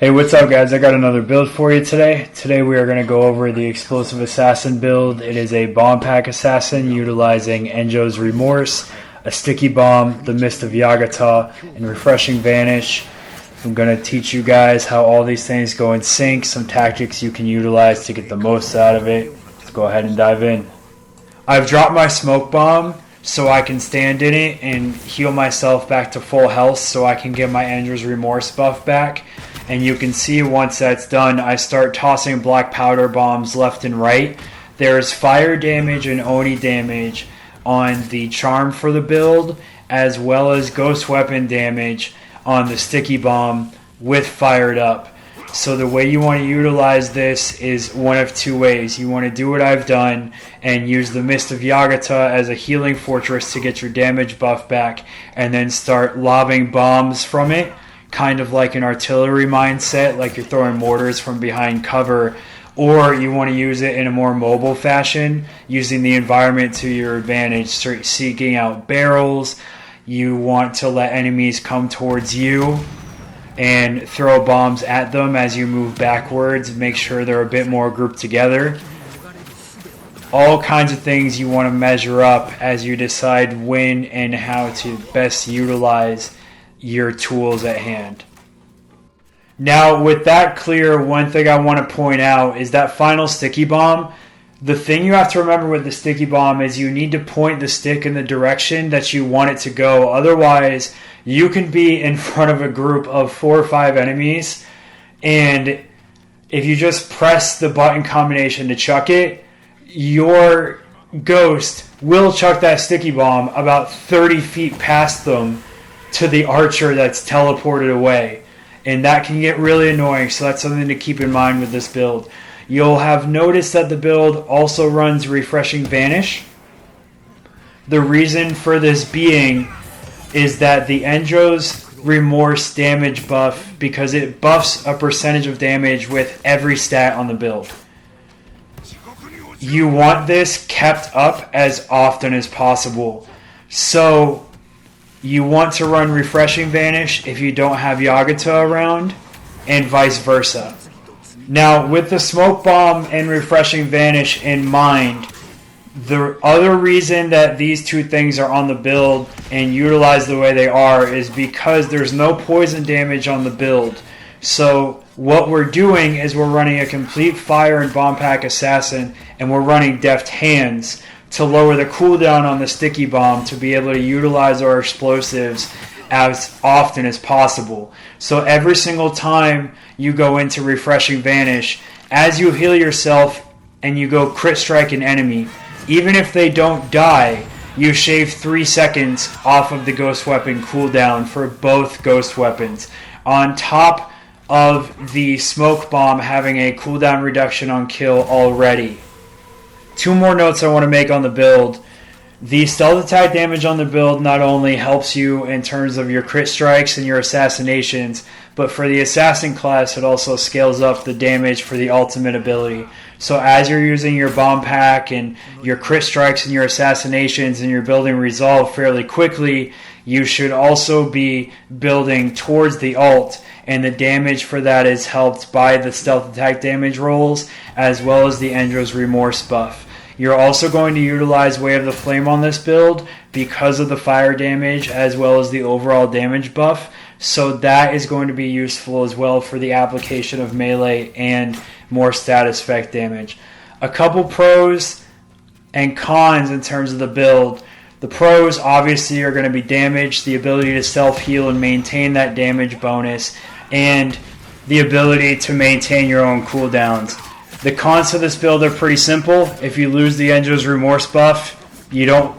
Hey, what's up guys? I got another build for you today. Today we are going to go over the Explosive Assassin build. It is a bomb pack assassin utilizing Enjos Remorse, a sticky bomb, the Mist of Yagata, and refreshing Vanish. I'm going to teach you guys how all these things go in sync, some tactics you can utilize to get the most out of it. Let's go ahead and dive in. I've dropped my smoke bomb so I can stand in it and heal myself back to full health so I can get my Enjos Remorse buff back. And you can see once that's done, I start tossing black powder bombs left and right. There's fire damage and Oni damage on the charm for the build, as well as ghost weapon damage on the sticky bomb with fired up. So the way you want to utilize this is one of two ways. You want to do what I've done and use the Mist of Yagata as a healing fortress to get your damage buff back, and then start lobbing bombs from it, kind of like an artillery mindset, like you're throwing mortars from behind cover. Or you want to use it in a more mobile fashion, using the environment to your advantage, seeking out barrels. You want to let enemies come towards you and throw bombs at them as you move backwards. Make sure they're a bit more grouped together. All kinds of things you want to measure up as you decide when and how to best utilize your tools at hand. Now, with that clear, one thing I want to point out is that final sticky bomb. The thing you have to remember with the sticky bomb is you need to point the stick in the direction that you want it to go. Otherwise, you can be in front of a group of 4 or 5 enemies, and if you just press the button combination to chuck it, your ghost will chuck that sticky bomb about 30 feet past them to the archer that's teleported away, and that can get really annoying. So that's something to keep in mind with this build. You'll have noticed that the build also runs refreshing Vanish. The reason for this being is that the Enjos Remorse damage buff, because it buffs a percentage of damage with every stat on the build. You want this kept up as often as possible. So you want to run refreshing Vanish if you don't have Yagata around, and vice versa. Now, with the smoke bomb and refreshing Vanish in mind, the other reason that these two things are on the build and utilized the way they are is because there's no poison damage on the build. So what we're doing is we're running a complete fire and bomb pack assassin, and we're running deft hands to lower the cooldown on the sticky bomb to be able to utilize our explosives as often as possible. So every single time you go into refreshing Vanish, as you heal yourself and you go crit strike an enemy, even if they don't die, you shave 3 seconds off of the ghost weapon cooldown for both ghost weapons, on top of the smoke bomb having a cooldown reduction on kill already. 2 more notes I want to make on the build. The stealth attack damage on the build not only helps you in terms of your crit strikes and your assassinations, but for the assassin class it also scales up the damage for the ultimate ability. So as you're using your bomb pack and your crit strikes and your assassinations and you're building resolve fairly quickly, you should also be building towards the ult, and the damage for that is helped by the stealth attack damage rolls as well as the Enjos Remorse buff. You're also going to utilize Way of the Flame on this build because of the fire damage as well as the overall damage buff, so that is going to be useful as well for the application of melee and more status effect damage. A couple pros and cons in terms of the build. The pros obviously are going to be damage, the ability to self-heal and maintain that damage bonus, and the ability to maintain your own cooldowns. The cons to this build are pretty simple. If you lose the Enjos Remorse buff, you don't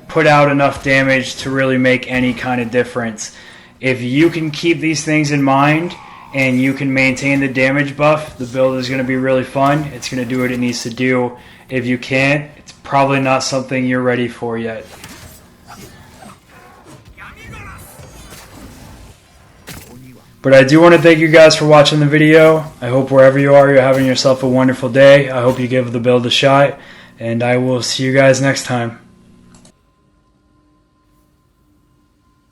put out enough damage to really make any kind of difference. If you can keep these things in mind and you can maintain the damage buff, the build is going to be really fun. It's going to do what it needs to do. If you can't, it's probably not something you're ready for yet. But I do want to thank you guys for watching the video. I hope wherever you are, you're having yourself a wonderful day. I hope you give the build a shot, and I will see you guys next time.